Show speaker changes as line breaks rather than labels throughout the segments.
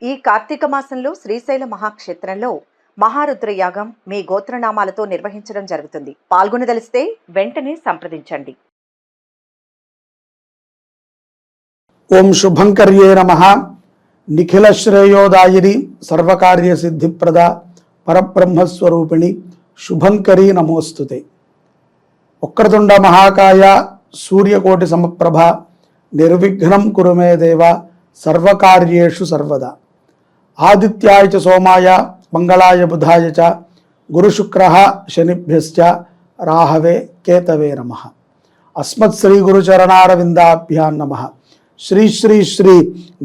ఈ కార్తీక మాసంలో శ్రీశైల మహాక్షేత్రంలో మహారుద్ర యాగం మీ గోత్రనామాలతో నిర్వహించడం జరుగుతుంది. పాల్గొనదలిస్తే వెంటనే సంప్రదించండి.
ఓం శుభంకర్యే నమః. నిఖిల శ్రేయోదాయిని సర్వకార్య సిద్ధిప్రద పరబ్రహ్మస్వరూపిణి శుభంకరీ నమోస్తుతే. వక్రతుండ మహాకాయ సూర్యకోటి సమప్రభ నిర్విఘ్నం కురు మే దేవ సర్వకార్యేషు సర్వదా. ఆదిత్యాయ చ సోమాయ మంగళాయ బుధాయ చ గురుశుక్రః శనిభ్యశ్చ రాహవే కేతవే నమః. అస్మత్ శ్రీ గురుచరణారవిందాభ్యాం నమః. శ్రీ శ్రీ శ్రీ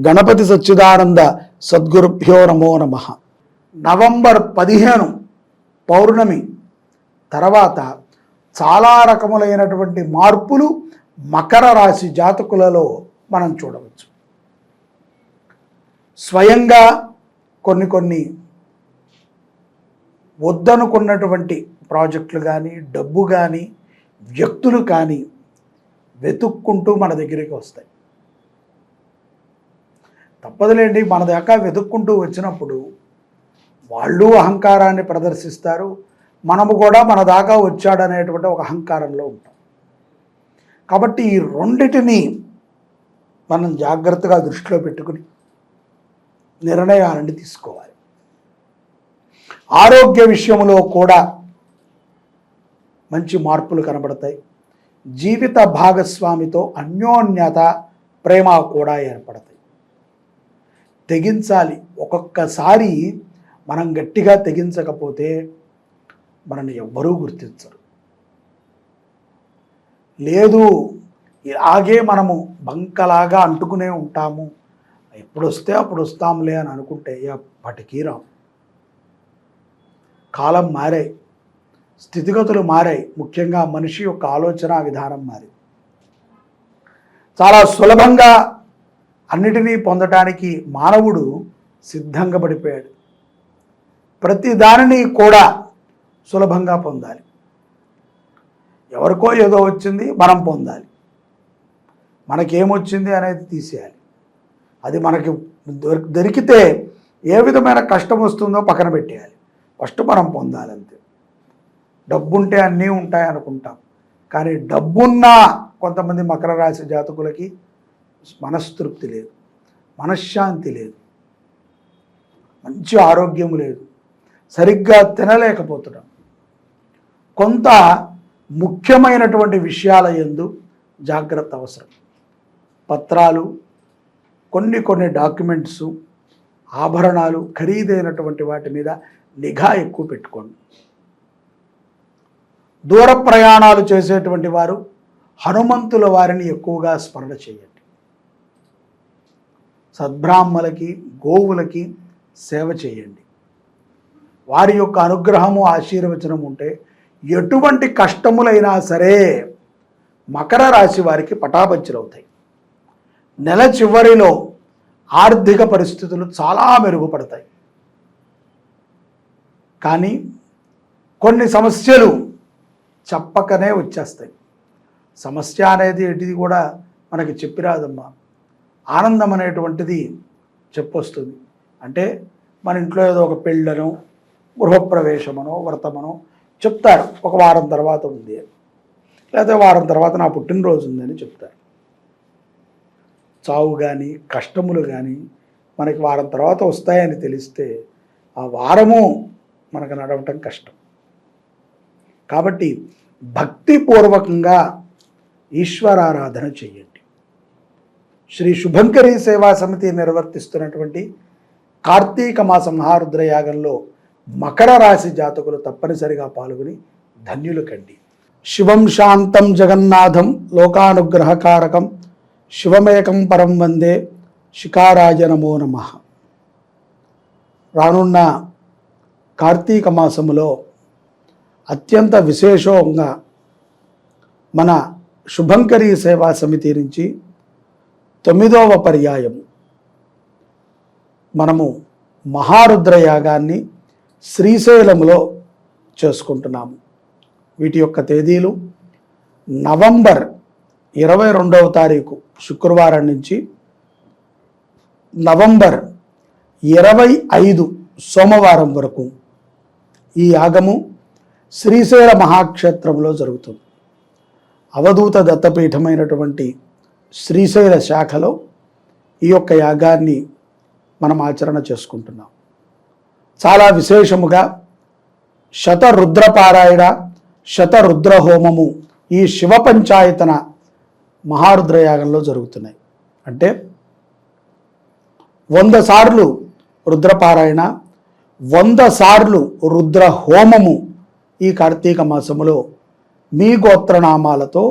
గణపతి సచ్చిదానంద సద్గురుభ్యో నమో నమః. నవంబర్ 15 పౌర్ణమి తర్వాత చాలా రకములైనటువంటి మార్పులు మకర రాశి జాతకులలో మనం చూడవచ్చు. స్వయంగా కొన్ని వద్దనుకున్నటువంటి ప్రాజెక్టులు కానీ డబ్బు కానీ వ్యక్తులు కానీ వెతుక్కుంటూ మన దగ్గరికి వస్తాయి. తప్పదులేండి, మన దాకా వెతుక్కుంటూ వచ్చినప్పుడు వాళ్ళు అహంకారాన్ని ప్రదర్శిస్తారు, మనము కూడా మన దాకా వచ్చాడనేటువంటి ఒక అహంకారంలో ఉంటాం. కాబట్టి ఈ రెండిటిని మనం జాగ్రత్తగా దృష్టిలో పెట్టుకుని నిర్ణయాలను తీసుకోవాలి. ఆరోగ్య విషయంలో కూడా మంచి మార్పులు కనబడతాయి. జీవిత భాగస్వామితో అన్యోన్యత, ప్రేమ కూడా ఏర్పడతాయి. తెగించాలి. ఒక్కొక్కసారి మనం గట్టిగా తెగించకపోతే మనల్ని ఎవ్వరూ గుర్తించరు. లేదు, ఇలాగే మనము బంకలాగా అంటుకునే ఉంటాము, ఎప్పుడు వస్తే అప్పుడు వస్తాంలే అని అనుకుంటే ఎప్పటికీ రాం. కాలం మారాయి, స్థితిగతులు మారాయి, ముఖ్యంగా మనిషి యొక్క ఆలోచన విధానం మారింది. చాలా సులభంగా అన్నిటినీ పొందటానికి మానవుడు సిద్ధంగా పడిపోయాడు. ప్రతి దానిని కూడా సులభంగా పొందాలి. ఎవరికో ఏదో వచ్చింది, మనం పొందాలి. మనకేమొచ్చింది అనేది తీసేయాలి. అది మనకి దొరికితే ఏ విధమైన కష్టం వస్తుందో పక్కన పెట్టేయాలి. ఫస్ట్ మనం పొందాలంతే. డబ్బుంటే అన్నీ ఉంటాయి అనుకుంటాం, కానీ డబ్బున్నా కొంతమంది మకర రాశి జాతకులకి మనస్తృప్తి లేదు, మనశ్శాంతి లేదు, మంచి ఆరోగ్యం లేదు, సరిగ్గా తినలేకపోతున్నాం. కొంత ముఖ్యమైనటువంటి విషయాల యందు జాగ్రత్త అవసరం. పత్రాలు, కొన్ని డాక్యుమెంట్స్, ఆభరణాలు, ఖరీదైనటువంటి వాటి మీద నిఘా ఎక్కువ పెట్టుకోండి. దూర ప్రయాణాలు చేసేటువంటి వారు హనుమంతుల వారిని ఎక్కువగా స్మరణ చేయండి. సద్బ్రాహ్మలకి, గోవులకి సేవ చేయండి. వారి యొక్క అనుగ్రహము, ఆశీర్వచనం ఉంటే ఎటువంటి కష్టములైనా సరే మకర రాశి వారికి పటాపంచలవుతాయి. నెల చివరిలో ఆర్థిక పరిస్థితులు చాలా మెరుగుపడతాయి. కానీ కొన్ని సమస్యలు చెప్పకనే వచ్చేస్తాయి. సమస్య అనేది ఎటిది కూడా మనకి చెప్పిరాదమ్మా. ఆనందం అనేటువంటిది చెప్పొస్తుంది. అంటే మన ఇంట్లో ఏదో ఒక పెళ్ళనో, గృహప్రవేశమనో, వ్రతమనో చెప్తారు. ఒక వారం తర్వాత ఉంది, లేకపోతే వారం తర్వాత నా పుట్టినరోజు ఉందని చెప్తారు. చావు కానీ కష్టములు కానీ మనకి వారం తర్వాత వస్తాయని తెలిస్తే ఆ వారము మనకు నడవటం కష్టం. కాబట్టి భక్తిపూర్వకంగా ఈశ్వరారాధన చేయండి. శ్రీ శుభంకరీ సేవా సమితి నిర్వర్తిస్తున్నటువంటి కార్తీక మాస మహారుద్ర యాగంలో మకర రాశి జాతకులు తప్పనిసరిగా పాల్గొని ధన్యులు కండి. శివం శాంతం జగన్నాథం లోకానుగ్రహకారకం శివమేకం పరం వందే శిఖారాయ నమో నమః. రానున్న కార్తీక మాసములో అత్యంత విశేషంగా మన శుభంకరీ సేవా సమితి నుంచి 9వ పర్యాయం మనము మహారుద్ర యాగాన్ని శ్రీశైలంలో చేసుకుంటున్నాము. వీటి యొక్క తేదీలు నవంబర్ 22వ తారీఖు శుక్రవారం నుంచి నవంబర్ 25 సోమవారం వరకు ఈ యాగము శ్రీశైల మహాక్షేత్రంలో జరుగుతుంది. అవధూత దత్తపీఠమైనటువంటి శ్రీశైల శాఖలో ఈ యొక్క యాగాన్ని మనం ఆచరణ చేసుకుంటున్నాం. చాలా విశేషముగా శతరుద్రపారాయణ, శతరుద్ర హోమము ఈ శివ పంచాయతన మహారుద్రయాగంలో జరుగుతున్నాయి. అంటే 100 సార్లు రుద్రపారాయణ, 100 సార్లు రుద్ర హోమము ఈ కార్తీక మాసములో మీ గోత్రనామాలతో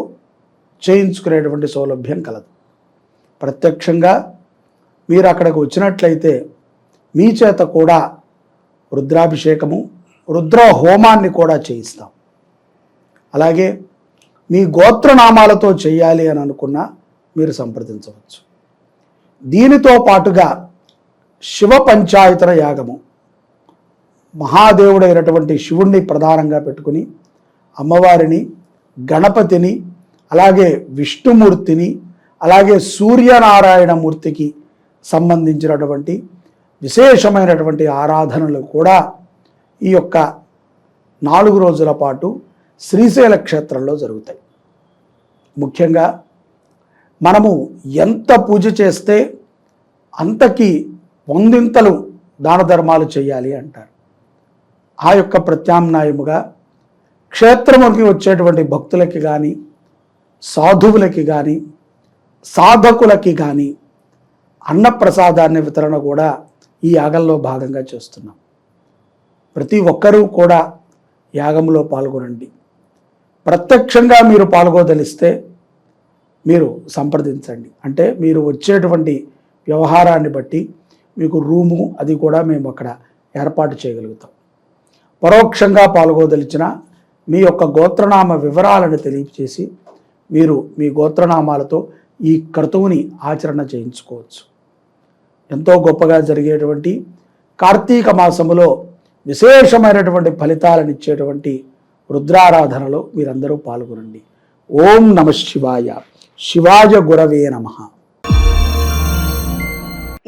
చేయించుకునేటువంటి సౌలభ్యం కలదు. ప్రత్యక్షంగా మీరు అక్కడికి వచ్చినట్లయితే మీ చేత కూడా రుద్రాభిషేకము, రుద్ర హోమాన్ని కూడా చేయిస్తాం. అలాగే మీ గోత్రనామాలతో చేయాలి అని అనుకున్నా మీరు సంప్రదించవచ్చు. దీనితో పాటుగా శివ పంచాయతన యాగము, మహాదేవుడైనటువంటి శివుణ్ణి ప్రధానంగా పెట్టుకుని అమ్మవారిని, గణపతిని, అలాగే విష్ణుమూర్తిని, అలాగే సూర్యనారాయణ మూర్తికి సంబంధించినటువంటి విశేషమైనటువంటి ఆరాధనలు కూడా ఈ యొక్క 4 రోజుల పాటు శ్రీశైల క్షేత్రంలో జరుగుతాయి. ముఖ్యంగా మనము ఎంత పూజ చేస్తే అంతకి 100 దాన ధర్మాలు చేయాలి అంటారు. ఆ యొక్క ప్రత్యామ్నాయముగా క్షేత్రముకి వచ్చేటువంటి భక్తులకి కానీ, సాధువులకి కానీ, సాధకులకి కానీ అన్నప్రసాదాన్ని వితరణ కూడా ఈ యాగంలో భాగంగా చేస్తున్నాం. ప్రతి ఒక్కరూ కూడా యాగంలో పాల్గొనండి. ప్రత్యక్షంగా మీరు పాల్గొదలిస్తే మీరు సంప్రదించండి. అంటే మీరు వచ్చేటువంటి వ్యవహారాన్ని బట్టి మీకు రూము అది కూడా మేము అక్కడ ఏర్పాటు చేయగలుగుతాం. పరోక్షంగా పాల్గొదలిచిన మీ యొక్క గోత్రనామ వివరాలను తెలియచేసి మీరు మీ గోత్రనామాలతో ఈ క్రతువుని ఆచరణ చేయించుకోవచ్చు. ఎంతో గొప్పగా జరిగేటువంటి కార్తీక మాసములో విశేషమైనటువంటి ఫలితాలను ఇచ్చేటువంటి రుద్రారాధనలో మీరందరూ పాల్గొనండి. ఓం నమః శివాయ. శివాయ గురవే నమః.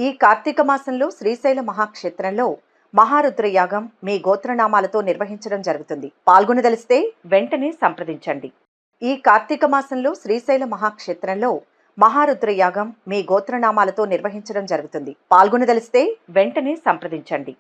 ఈ కార్తీక మాసంలో శ్రీశైల మహాక్షేత్రంలో మహారుద్ర యాగం మీ గోత్రనామాలతో నిర్వహించడం జరుగుతుంది. పాల్గొనదలిస్తే వెంటనే సంప్రదించండి. ఈ కార్తీక మాసంలో శ్రీశైల మహాక్షేత్రంలో మహారుద్ర యాగం మీ గోత్రనామాలతో నిర్వహించడం జరుగుతుంది. పాల్గొనదలిస్తే వెంటనే సంప్రదించండి.